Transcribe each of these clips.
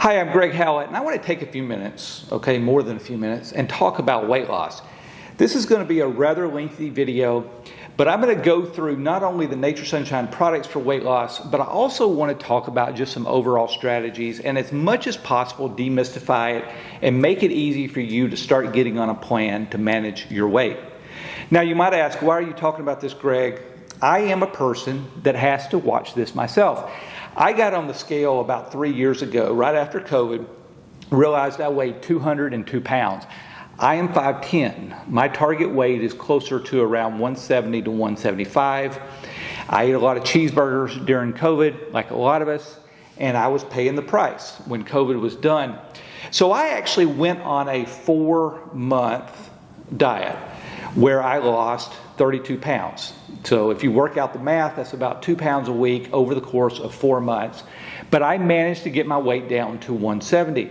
Hi, I'm Greg Howlett, and I want to take a few minutes, okay, more than a few minutes, and talk about weight loss. This is going to be a rather lengthy video, but I'm going to go through not only the Nature Sunshine products for weight loss, but I also want to talk about just some overall strategies and as much as possible demystify it and make it easy for you to start getting on a plan to manage your weight. Now, you might ask, why are you talking about this, Greg? I am a person that has to watch this myself. I got on the scale about 3 years ago, right after COVID, realized I weighed 202 pounds. I am 5'10". My target weight is closer to around 170 to 175. I ate a lot of cheeseburgers during COVID, like a lot of us, and I was paying the price when COVID was done. So I actually went on a 4-month diet where I lost 32 pounds. So if you work out the math, that's about 2 pounds a week over the course of 4 months. But I managed to get my weight down to 170.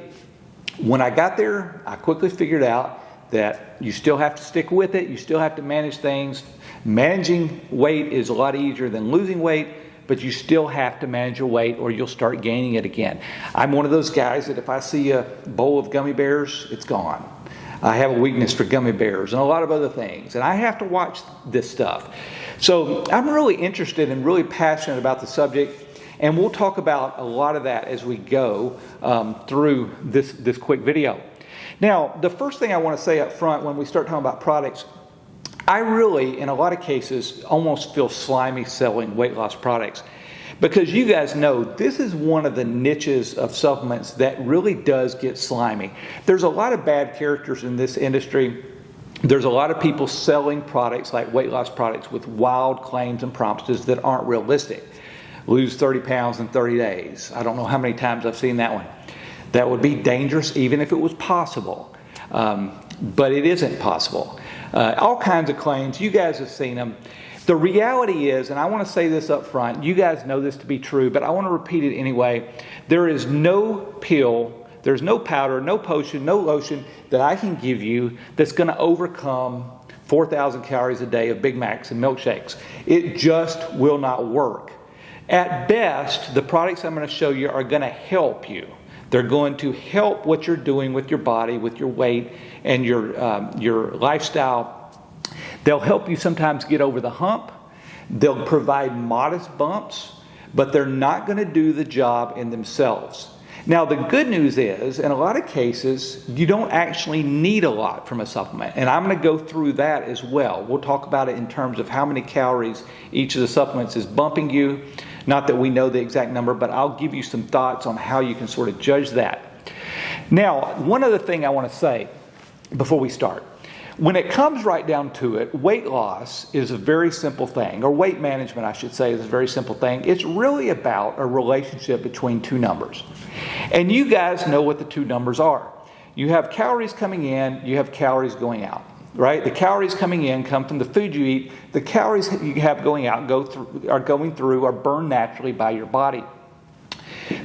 When I got there, I quickly figured out that you still have to stick with it. You still have to manage things. Managing weight is a lot easier than losing weight, but you still have to manage your weight or you'll start gaining it again. I'm one of those guys that if I see a bowl of gummy bears, it's gone. I have a weakness for gummy bears and a lot of other things, and I have to watch this stuff. So I'm really interested and really passionate about the subject, and we'll talk about a lot of that as we go through this quick video. Now, the first thing I want to say up front when we start talking about products, I really, in a lot of cases, almost feel slimy selling weight loss products. Because you guys know, this is one of the niches of supplements that really does get slimy. There's a lot of bad characters in this industry. There's a lot of people selling products like weight loss products with wild claims and promises that aren't realistic. Lose 30 pounds in 30 days. I don't know how many times I've seen that one. That would be dangerous even if it was possible. But it isn't possible. All kinds of claims. You guys have seen them. The reality is, and I want to say this up front, you guys know this to be true, but I want to repeat it anyway. There is no pill, there's no powder, no potion, no lotion that I can give you that's going to overcome 4,000 calories a day of Big Macs and milkshakes. It just will not work. At best, the products I'm going to show you are going to help you. They're going to help what you're doing with your body, with your weight, and your lifestyle. They'll help you sometimes get over the hump. They'll provide modest bumps, but they're not going to do the job in themselves. Now, the good news is, in a lot of cases, you don't actually need a lot from a supplement. And I'm going to go through that as well. We'll talk about it in terms of how many calories each of the supplements is bumping you. Not that we know the exact number, but I'll give you some thoughts on how you can sort of judge that. Now, one other thing I want to say before we start. When it comes right down to it, weight loss is a very simple thing, or weight management, I should say, is a very simple thing. It's really about a relationship between two numbers. And you guys know what the two numbers are. You have calories coming in, you have calories going out, right? The calories coming in come from the food you eat. The calories you have going out are going through or burned naturally by your body.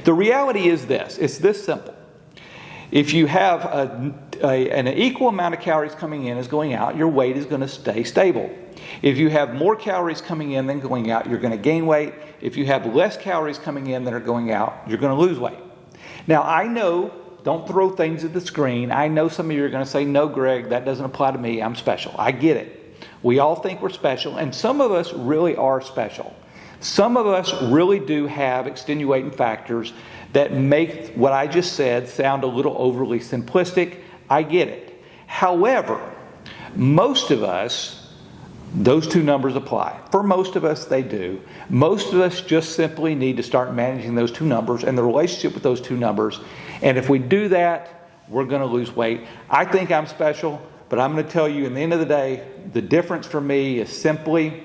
The reality is this. It's this simple. If you have an equal amount of calories coming in as going out, your weight is going to stay stable. If you have more calories coming in than going out, you're going to gain weight. If you have less calories coming in than are going out, you're going to lose weight. Now, I know, don't throw things at the screen. I know some of you are going to say, no, Greg, that doesn't apply to me. I'm special. I get it. We all think we're special, and some of us really are special. Some of us really do have extenuating factors that make what I just said sound a little overly simplistic. I get it. However, most of us, those two numbers apply. For most of us, they do. Most of us just simply need to start managing those two numbers and the relationship with those two numbers. And if we do that, we're going to lose weight. I think I'm special, but I'm going to tell you, in the end of the day, the difference for me is simply,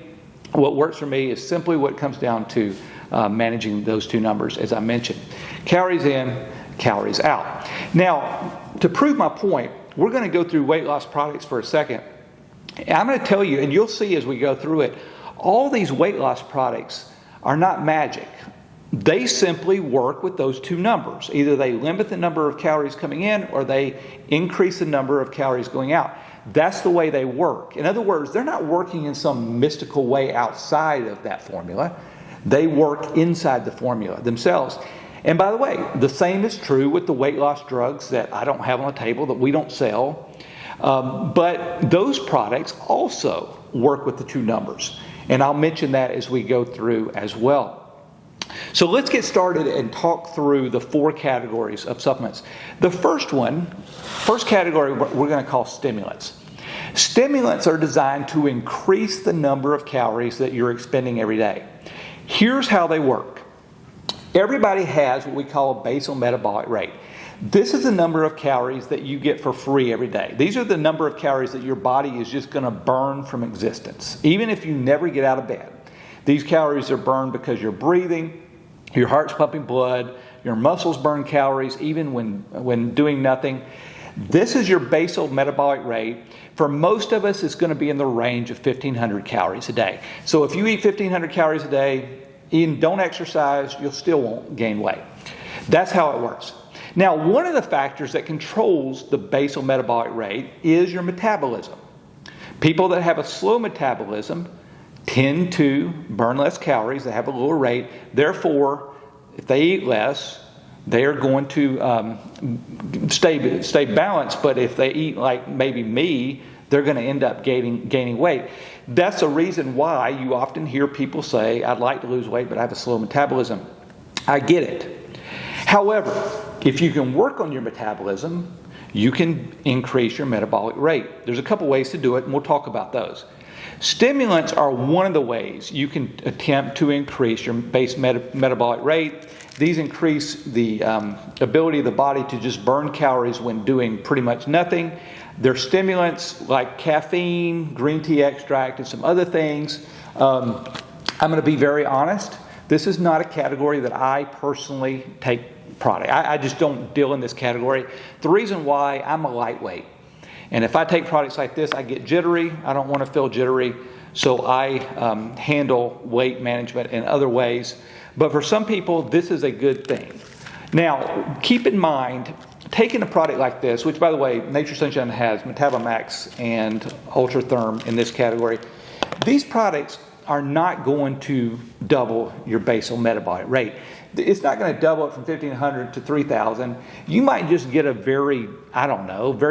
what works for me is simply what comes down to managing those two numbers, as I mentioned. Calories in, calories out. Now, to prove my point, we're going to go through weight loss products for a second. I'm going to tell you, and you'll see as we go through it, all these weight loss products are not magic. They simply work with those two numbers. Either they limit the number of calories coming in or they increase the number of calories going out. That's the way they work. In other words, they're not working in some mystical way outside of that formula. They work inside the formula themselves. And by the way, the same is true with the weight loss drugs that I don't have on the table, that we don't sell. But those products also work with the two numbers. And I'll mention that as we go through as well. So let's get started and talk through the 4 categories of supplements. The first category we're going to call stimulants. Stimulants are designed to increase the number of calories that you're expending every day. Here's how they work. Everybody has what we call a basal metabolic rate. This is the number of calories that you get for free every day. These are the number of calories that your body is just going to burn from existence, even if you never get out of bed. These calories are burned because you're breathing, your heart's pumping blood, your muscles burn calories even when doing nothing. This is your basal metabolic rate. For most of us, it's going to be in the range of 1,500 calories a day. So if you eat 1,500 calories a day and don't exercise, you'll still won't gain weight. That's how it works. Now, one of the factors that controls the basal metabolic rate is your metabolism. People that have a slow metabolism tend to burn less calories. They have a lower rate. Therefore, if they eat less, they are going to stay balanced. But if they eat like maybe me, they're going to end up gaining weight. That's the reason why you often hear people say, I'd like to lose weight, but I have a slow metabolism. I get it. However, if you can work on your metabolism, you can increase your metabolic rate. There's a couple ways to do it, and we'll talk about those. Stimulants are one of the ways you can attempt to increase your base metabolic rate. These increase the ability of the body to just burn calories when doing pretty much nothing. They're stimulants like caffeine, green tea extract, and some other things. I'm going to be very honest. This is not a category that I personally take product. I just don't deal in this category. The reason why, I'm a lightweight. And if I take products like this, I get jittery. I don't want to feel jittery. So I handle weight management in other ways. But for some people, this is a good thing. Now, keep in mind, taking a product like this, which by the way, Nature Sunshine has Metabamax and Ultratherm in this category. These products are not going to double your basal metabolic rate. It's not going to double it from 1,500 to 3,000. You might just get a very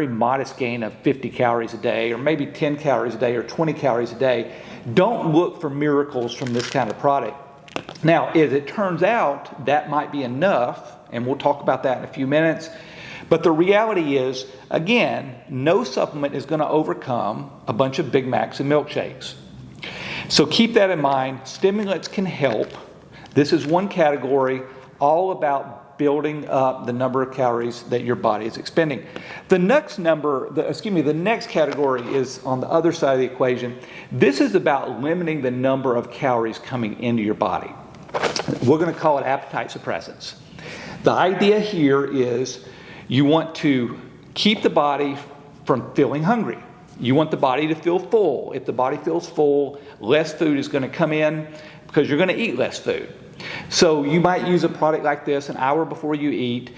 modest gain of 50 calories a day, or maybe 10 calories a day, or 20 calories a day. Don't look for miracles from this kind of product. Now, as it turns out, that might be enough, and we'll talk about that in a few minutes. But the reality is, again, no supplement is going to overcome a bunch of Big Macs and milkshakes. So keep that in mind. Stimulants can help. This is one category all about building up the number of calories that your body is expending. The next category is on the other side of the equation. This is about limiting the number of calories coming into your body. We're going to call it appetite suppressants. The idea here is you want to keep the body from feeling hungry. You want the body to feel full. If the body feels full, less food is going to come in because you're going to eat less food. So you might use a product like this an hour before you eat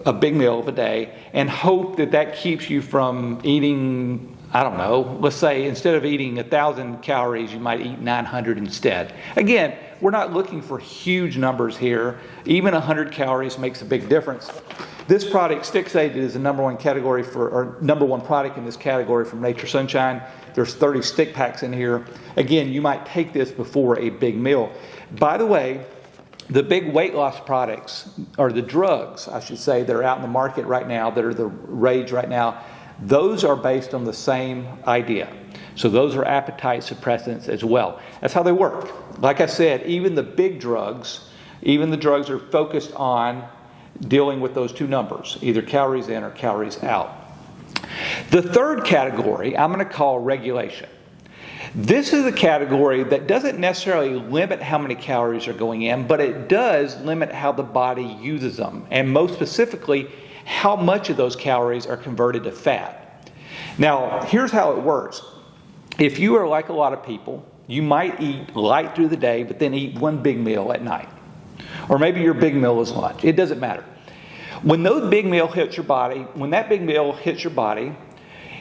a big meal of a day and hope that keeps you from eating, let's say instead of eating 1,000 calories, you might eat 900 instead. Again, we're not looking for huge numbers here. Even 100 calories makes a big difference. This product, Stixated, is the number one product in this category from Nature Sunshine. There's 30 stick packs in here. Again, you might take this before a big meal. By the way, the big weight loss products, or the drugs, I should say, that are out in the market right now, that are the rage right now, those are based on the same idea. So those are appetite suppressants as well. That's how they work. Like I said, even the big drugs, even the drugs are focused on dealing with those two numbers, either calories in or calories out. The third category I'm going to call regulation. This is a category that doesn't necessarily limit how many calories are going in, but it does limit how the body uses them, and most specifically, how much of those calories are converted to fat. Now, here's how it works. If you are like a lot of people, you might eat light through the day, but then eat one big meal at night. Or maybe your big meal is lunch. It doesn't matter. When that big meal hits your body,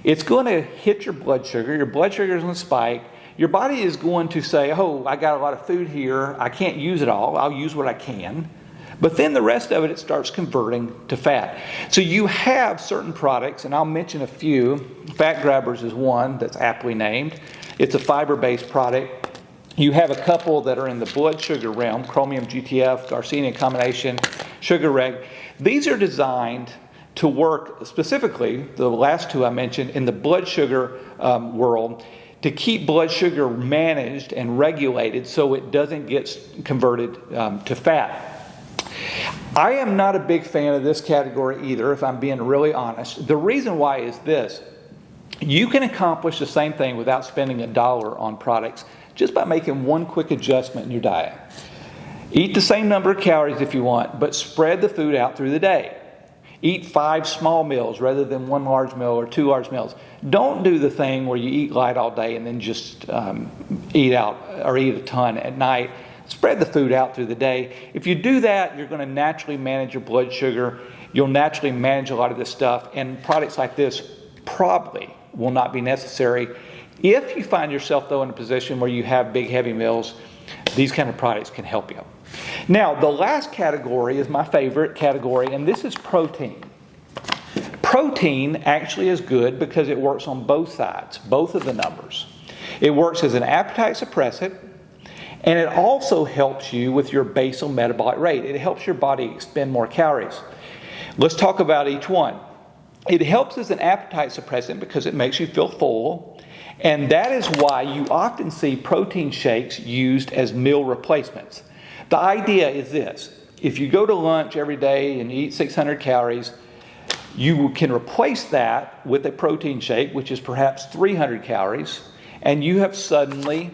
it's going to hit your blood sugar. Your blood sugar is going to spike. Your body is going to say, I got a lot of food here. I can't use it all. I'll use what I can. But then the rest of it starts converting to fat. So you have certain products, and I'll mention a few. Fat Grabbers is one that's aptly named. It's a fiber-based product. You have a couple that are in the blood sugar realm, Chromium GTF, Garcinia Combination, Sugar Reg. These are designed to work specifically, the last two I mentioned, in the blood sugar world, to keep blood sugar managed and regulated so it doesn't get converted to fat. I am not a big fan of this category either, if I'm being really honest. The reason why is this. You can accomplish the same thing without spending $1 on products just by making one quick adjustment in your diet. Eat the same number of calories if you want, but spread the food out through the day. Eat 5 small meals rather than 1 large meal or 2 large meals. Don't do the thing where you eat light all day and then just eat out or eat a ton at night. Spread the food out through the day. If you do that, you're going to naturally manage your blood sugar. You'll naturally manage a lot of this stuff, and products like this probably will not be necessary. If you find yourself, though, in a position where you have big, heavy meals, these kind of products can help you. Now, the last category is my favorite category, and this is protein. Protein actually is good because it works on both sides, both of the numbers. It works as an appetite suppressant, and it also helps you with your basal metabolic rate. It helps your body expend more calories. Let's talk about each one. It helps as an appetite suppressant because it makes you feel full, and that is why you often see protein shakes used as meal replacements. The idea is this. If you go to lunch every day and you eat 600 calories, you can replace that with a protein shake, which is perhaps 300 calories, and you have suddenly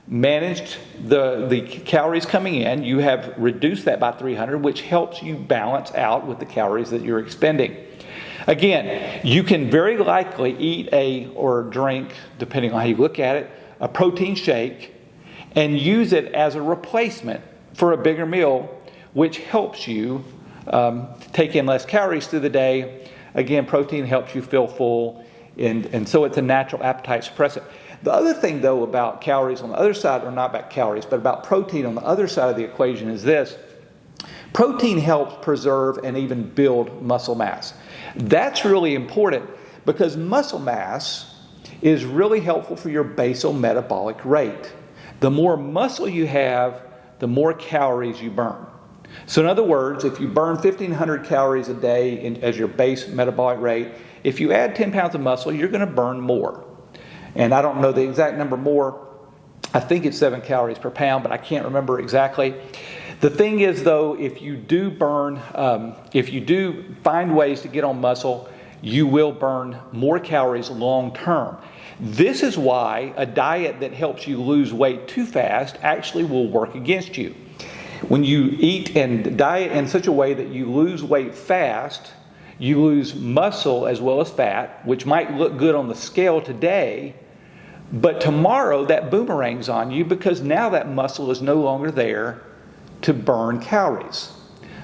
managed the calories coming in. You have reduced that by 300, which helps you balance out with the calories that you're expending. Again, you can very likely eat or drink, depending on how you look at it, a protein shake and use it as a replacement for a bigger meal, which helps you take in less calories through the day. Again, protein helps you feel full, and so it's a natural appetite suppressant. The other thing, though, about calories on the other side, or not about calories, but about protein on the other side of the equation is this. Protein helps preserve and even build muscle mass. That's really important because muscle mass is really helpful for your basal metabolic rate. The more muscle you have, the more calories you burn. So in other words, if you burn 1,500 calories a day as your base metabolic rate, if you add 10 pounds of muscle, you're going to burn more. And I don't know the exact number more. I think it's 7 calories per pound, but I can't remember exactly. The thing is, though, if you do find ways to get on muscle, you will burn more calories long term. This is why a diet that helps you lose weight too fast actually will work against you. When you eat and diet in such a way that you lose weight fast, you lose muscle as well as fat, which might look good on the scale today, but tomorrow that boomerangs on you because now that muscle is no longer there to burn calories.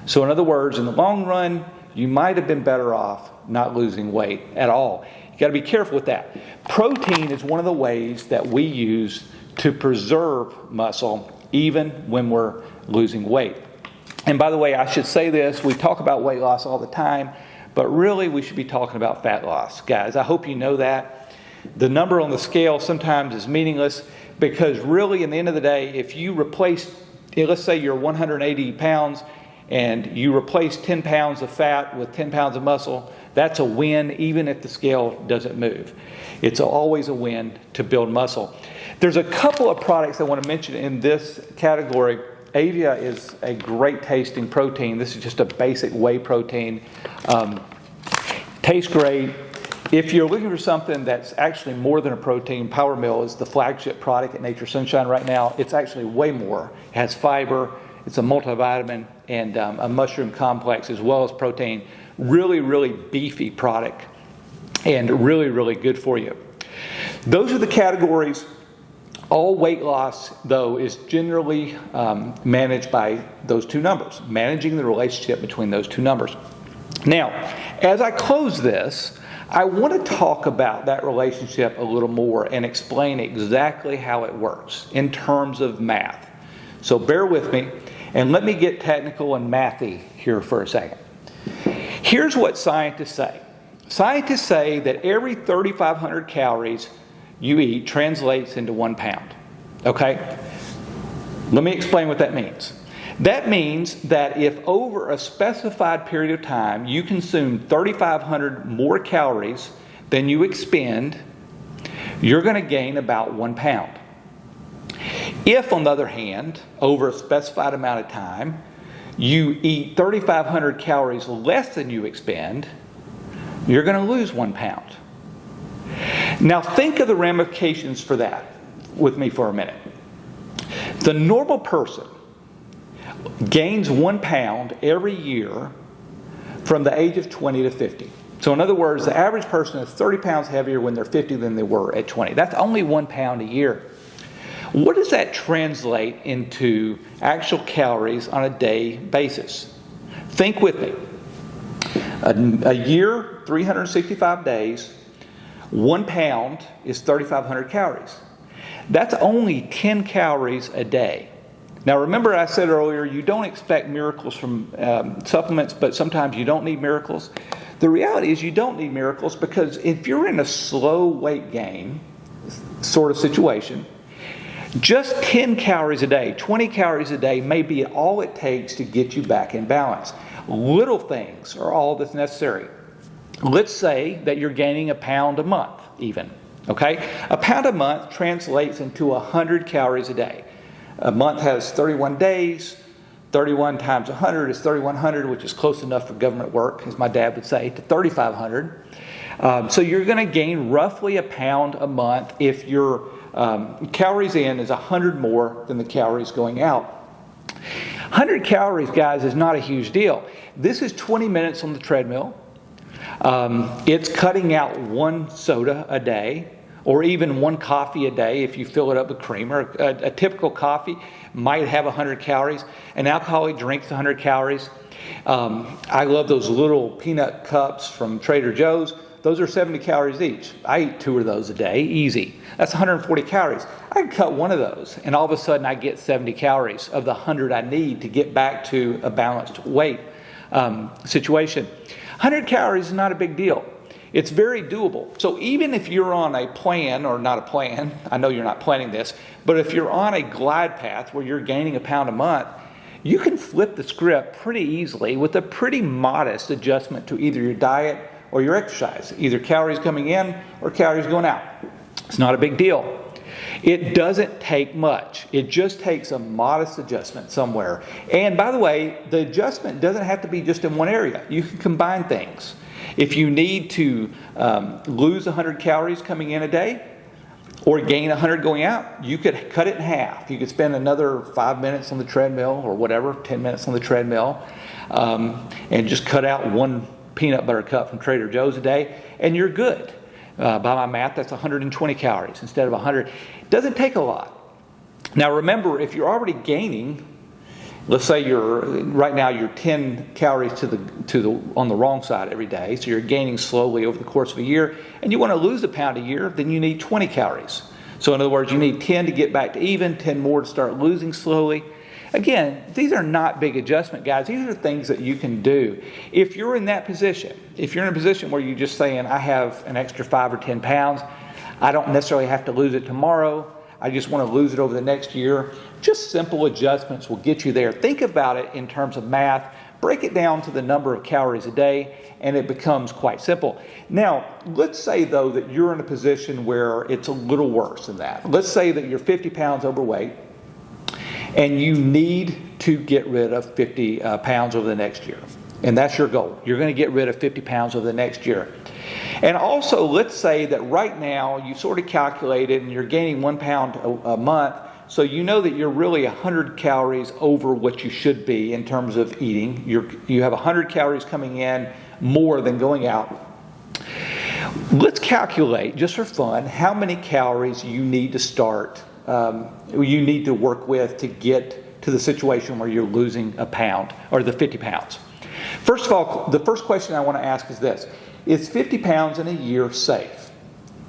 So in other words, in the long run, you might have been better off not losing weight at all. You got to be careful with that. Protein is one of the ways that we use to preserve muscle even when we're losing weight. And by the way, I should say this, we talk about weight loss all the time, but really we should be talking about fat loss. Guys, I hope you know that. The number on the scale sometimes is meaningless because really, in the end of the day, if you replace, let's say you're 180 pounds and you replace 10 pounds of fat with 10 pounds of muscle, that's a win even if the scale doesn't move. It's always a win to build muscle. There's a couple of products I want to mention in this category. Avia is a great tasting protein. This is just a basic whey protein. Tastes great. If you're looking for something that's actually more than a protein, Power Meal is the flagship product at Nature Sunshine right now. It's actually way more. It has fiber, it's a multivitamin, and a mushroom complex as well as protein. Really, really beefy product and really, really good for you. Those are the categories. All weight loss, though, is generally managed by those two numbers, managing the relationship between those two numbers. Now, as I close this, I want to talk about that relationship a little more and explain exactly how it works in terms of math. So bear with me. And let me get technical and mathy here for a second. Here's what scientists say. Scientists say that every 3,500 calories you eat translates into 1 pound. Okay? Let me explain what that means. That means that if over a specified period of time you consume 3,500 more calories than you expend, you're going to gain about 1 pound. If, on the other hand, over a specified amount of time, you eat 3,500 calories less than you expend, you're going to lose 1 pound. Now think of the ramifications for that with me for a minute. The normal person gains 1 pound every year from the age of 20 to 50. So in other words, the average person is 30 pounds heavier when they're 50 than they were at 20. That's only 1 pound a year. What does that translate into actual calories on a day basis? Think with me. A year, 365 days, 1 pound is 3,500 calories. That's only 10 calories a day. Now remember I said earlier, you don't expect miracles from supplements, but sometimes you don't need miracles. The reality is you don't need miracles because if you're in a slow weight gain sort of situation, just 10 calories a day, 20 calories a day may be all it takes to get you back in balance. Little things are all that's necessary. Let's say that you're gaining 1 pound a month even. Okay? 1 pound a month translates into 100 calories a day. A month has 31 days. 31 times 100 is 3,100, which is close enough for government work, as my dad would say, to 3,500. So you're going to gain roughly 1 pound a month if your calories in is 100 more than the calories going out. 100 calories, guys, is not a huge deal. This is 20 minutes on the treadmill. It's cutting out 1 soda a day, or even 1 coffee a day if you fill it up with creamer. A typical coffee might have 100 calories. An alcoholic drink's 100 calories. I love those little peanut cups from Trader Joe's. Those are 70 calories each. I eat 2 of those a day, easy. That's 140 calories. I can cut 1 of those, and all of a sudden I get 70 calories of the 100 I need to get back to a balanced weight situation. 100 calories is not a big deal. It's very doable. So even if you're on a plan, or not a plan, I know you're not planning this, but if you're on a glide path where you're gaining 1 pound a month, you can flip the script pretty easily with a pretty modest adjustment to either your diet or your exercise, either calories coming in or calories going out. It's not a big deal. It doesn't take much. It just takes a modest adjustment somewhere. And by the way, the adjustment doesn't have to be just in one area. You can combine things. If you need to lose 100 calories coming in a day or gain 100 going out, you could cut it in half. You could spend another 5 minutes on the treadmill or whatever, 10 minutes on the treadmill, and just cut out 1 peanut butter cup from Trader Joe's a day, and you're good. By my math, that's 120 calories instead of 100. It doesn't take a lot. Now remember, if you're already gaining, let's say right now you're 10 calories on the wrong side every day, so you're gaining slowly over the course of a year, and you want to lose 1 pound a year, then you need 20 calories. So in other words, you need 10 to get back to even, 10 more to start losing slowly. Again, these are not big adjustment, guys. These are things that you can do. If you're in that position, if you're in a position where you're just saying, I have an extra 5 or 10 pounds, I don't necessarily have to lose it tomorrow, I just want to lose it over the next year, just simple adjustments will get you there. Think about it in terms of math. Break it down to the number of calories a day, and it becomes quite simple. Now, let's say, though, that you're in a position where it's a little worse than that. Let's say that you're 50 pounds overweight, and you need to get rid of 50 pounds over the next year. And that's your goal. You're going to get rid of 50 pounds over the next year. And also, let's say that right now you sort of calculated and you're gaining 1 pound a month, so you know that you're really 100 calories over what you should be in terms of eating. You have 100 calories coming in more than going out. Let's calculate, just for fun, how many calories you need to start, you need to work with to get to the situation where you're losing 1 pound or the 50 pounds. First of all, the first question I want to ask is this. Is 50 pounds in a year safe?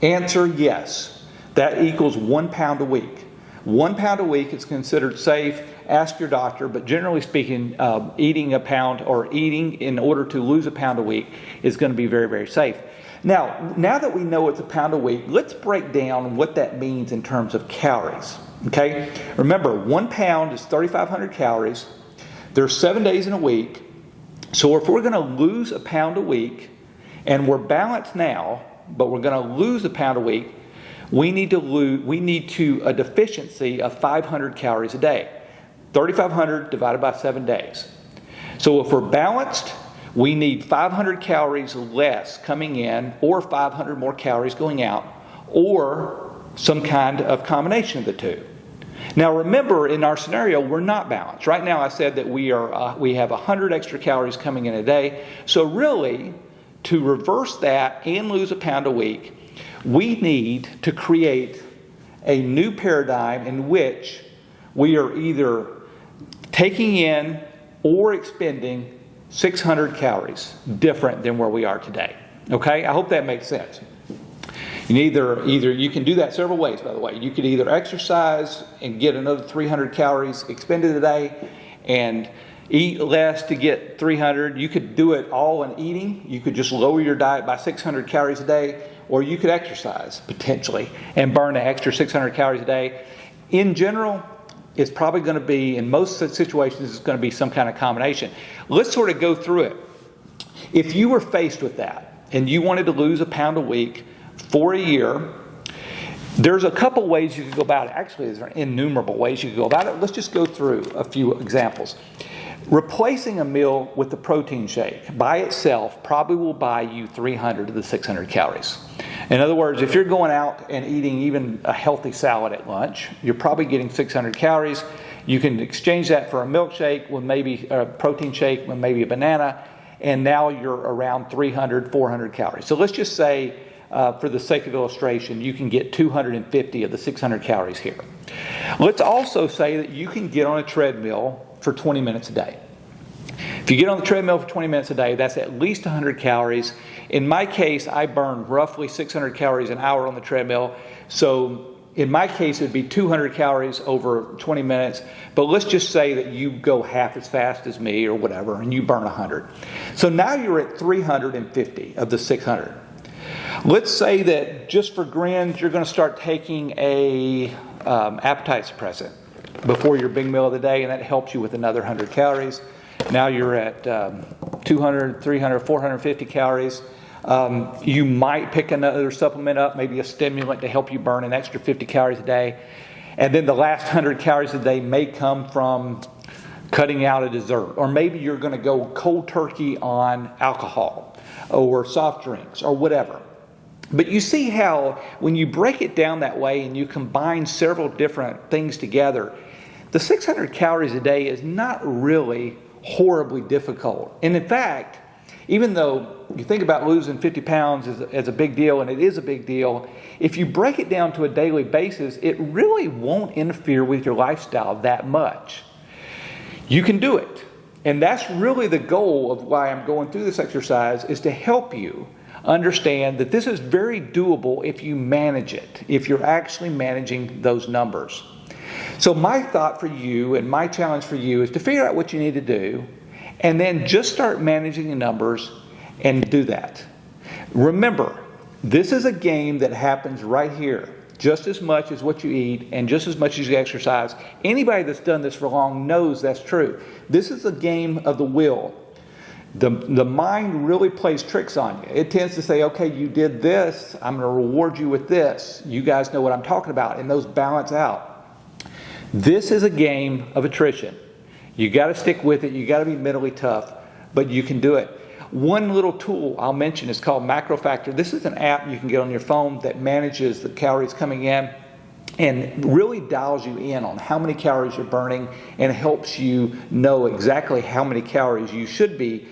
Answer, yes. That equals 1 pound a week. 1 pound a week is considered safe ask your doctor, but generally speaking, eating a pound or eating in order to lose a pound a week is going to be very, very safe. Now that we know it's a pound a week, let's break down what that means in terms of calories. Okay? Remember, 1 pound is 3,500 calories. There's 7 days in a week. So if we're going to lose a pound a week, and we're balanced now, but we're going to lose a pound a week, we need a deficiency of 500 calories a day. 3,500 divided by 7 days. So if we're balanced, we need 500 calories less coming in, or 500 more calories going out, or some kind of combination of the two. Now remember, in our scenario, we're not balanced. Right now I said that we have 100 extra calories coming in a day. So really, to reverse that and lose a pound a week, we need to create a new paradigm in which we are either taking in or expending 600 calories different than where we are today. Okay? I hope that makes sense. You can do that several ways, by the way. You could either exercise and get another 300 calories expended a day and eat less to get 300. You could do it all in eating. You could just lower your diet by 600 calories a day, or you could exercise potentially and burn an extra 600 calories a day. In general, it's probably going to be, in most situations, it's going to be some kind of combination. Let's sort of go through it. If you were faced with that and you wanted to lose a pound a week for a year, there's a couple ways you could go about it. Actually, there are innumerable ways you could go about it. Let's just go through a few examples. Replacing a meal with the protein shake by itself probably will buy you 300 to the 600 calories. In other words, if you're going out and eating even a healthy salad at lunch, you're probably getting 600 calories. You can exchange that for a milkshake with maybe a protein shake with maybe a banana, and now you're around 300, 400 calories. So let's just say, for the sake of illustration, you can get 250 of the 600 calories here. Let's also say that you can get on a treadmill for 20 minutes a day. If you get on the treadmill for 20 minutes a day, that's at least 100 calories. In my case, I burn roughly 600 calories an hour on the treadmill. So in my case, it would be 200 calories over 20 minutes. But let's just say that you go half as fast as me or whatever, and you burn 100. So now you're at 350 of the 600. Let's say that just for grins, you're going to start taking a appetite suppressant before your big meal of the day, and that helps you with another 100 calories. Now you're at 200, 300, 450 calories. You might pick another supplement up, maybe a stimulant to help you burn an extra 50 calories a day. And then the last 100 calories a day may come from cutting out a dessert. Or maybe you're going to go cold turkey on alcohol or soft drinks or whatever. But you see how when you break it down that way and you combine several different things together, the 600 calories a day is not really horribly difficult. And in fact, even though you think about losing 50 pounds as a big deal, and it is a big deal, if you break it down to a daily basis, it really won't interfere with your lifestyle that much. You can do it. And that's really the goal of why I'm going through this exercise, is to help you understand that this is very doable if you manage it, if you're actually managing those numbers. So my thought for you and my challenge for you is to figure out what you need to do and then just start managing the numbers and do that. Remember, this is a game that happens right here, just as much as what you eat and just as much as you exercise. Anybody that's done this for long knows that's true. This is a game of the will. The mind really plays tricks on you. It tends to say, okay, you did this, I'm going to reward you with this. You guys know what I'm talking about, and those balance out. This is a game of attrition. You got to stick with it. You got to be mentally tough, but you can do it. One little tool I'll mention is called Macro Factor. This is an app you can get on your phone that manages the calories coming in and really dials you in on how many calories you're burning and helps you know exactly how many calories you should be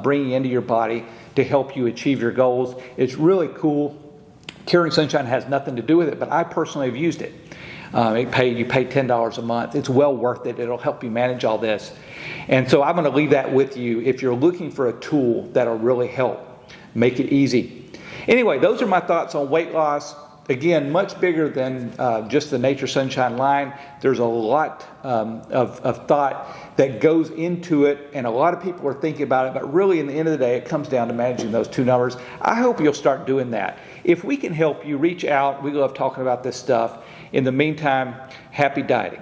bringing into your body to help you achieve your goals. It's really cool. Curing Sunshine has nothing to do with it, but I personally have used it. You pay $10 a month. It's well worth it. It'll help you manage all this. And so I'm going to leave that with you if you're looking for a tool that'll really help make it easy. Anyway, those are my thoughts on weight loss. Again, much bigger than just the Nature Sunshine line. There's a lot of thought that goes into it, and a lot of people are thinking about it, but really in the end of the day, it comes down to managing those two numbers. I hope you'll start doing that. If we can help you, reach out. We love talking about this stuff. In the meantime, happy dieting.